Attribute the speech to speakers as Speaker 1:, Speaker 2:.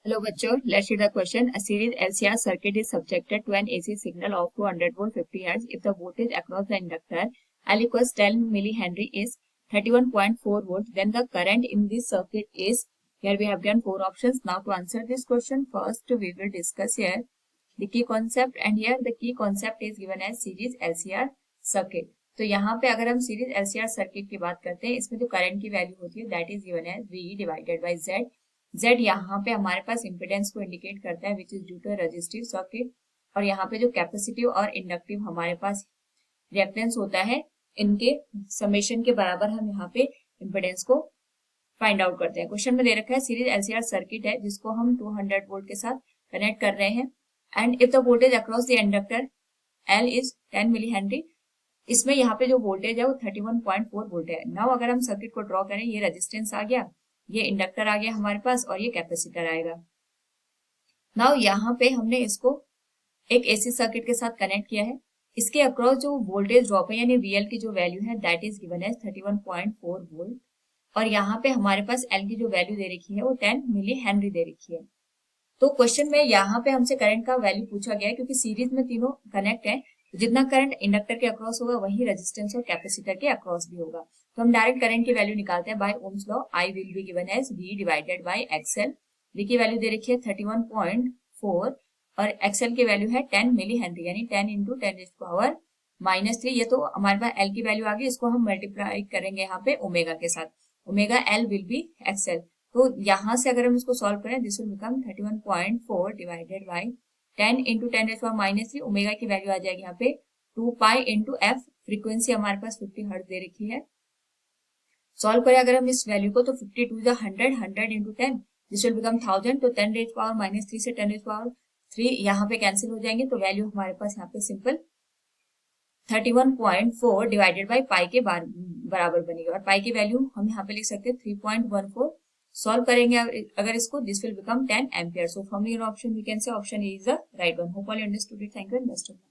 Speaker 1: Hello बच्चों, let's read the question. A series LCR circuit is subjected to an AC signal of 200 volt 50 Hz if the voltage across the inductor L equals 10 millihenry is 31.4 volt. Then the current in this circuit is, here we have given four options. Now to answer this question, first we will discuss here the key concept, and here the key concept is given as series LCR circuit. तो यहाँ पे अगर हम series LCR circuit की बात करते हैं, इसमें जो करंट की वैल्यू होती है that is given as V divided by Z. Z यहाँ पे हमारे पास इम्पिडेंस को इंडिकेट करता है which is due to resistive circuit, और यहाँ पे जो कैपेसिटिव और इंडक्टिव हमारे पास रिएक्टेंस होता है, इनके समेशन के बराबर हम यहाँ पे इम्पिडेंस को फाइंड आउट करते हैं. क्वेश्चन में दे रखा है सीरीज LCR सर्किट है जिसको हम 200 वोल्ट के साथ कनेक्ट कर रहे हैं, and if the voltage across the inductor L is 10 milli henry. इसमें यहाँ पे जो वोल्टेज है वो 31.4 वोल्ट है. नाउ अगर हम सर्किट को ड्रॉ करें, ये रेजिस्टेंस आ गया, ये इंडक्टर आ गया हमारे पास, और ये कैपेसिटर आएगा. नाउ यहाँ पे हमने इसको एक एसी सर्किट के साथ कनेक्ट किया है. इसके अक्रॉस जो वोल्टेज ड्रॉप है यानी VL की जो वैल्यू है that is given as 31.4 volt, और यहाँ पे हमारे पास L की जो वैल्यू दे रखी है वो 10 मिली हेनरी दे रखी है. तो क्वेश्चन में यहाँ पे हमसे करंट का वैल्यू पूछा गया है, क्योंकि सीरीज में तीनों कनेक्ट है. जितना करंट इंडक्टर के अक्रॉस होगा वही रेजिस्टेंस और कैपेसिटर के अक्रॉस भी होगा. तो हम डायरेक्ट करंट की वैल्यू निकालते हैं by ohm's law. I will be given as V divided by XL. V की वैल्यू दे रखी है 31.4 और XL की वैल्यू है 10 मिली हेनरी, यानी 10 इंटू 10⁻³ ये तो हमारे पास L की वैल्यू आ गई. इसको हम मल्टीप्लाई करेंगे यहाँ पे ओमेगा के साथ. Omega L will be XL. तो यहाँ से अगर हम इसको सॉल्व करें, this will become 31.4 divided by 10 into 10⁻³ omega की वैल्यू आ जाएगी यहाँ पे 2 पाई इंटू f. फ्रीक्वेंसी हमारे पास 50 हर्ट्ज दे रखी है. सॉल्व करें अगर हम इस वैल्यू को, तो 50 to the 100 into 10, this will become 1000. तो 10⁻³ से 10⁻³ यहाँ पे कैंसिल हो जाएंगे, तो वैल्यू हमारे पास यहाँ पे सिंपल 31.4 डिवाइडेड बाई पाई के बराबर बनेगी, और पाई की वैल्यू हम यहाँ पे लिख सकते हैं 3.14. सॉल्व करेंगे अगर इसको, this will become 10 ampere. So from your option we can say option A is the right one. Hope all you understood it. Thank you and best of luck.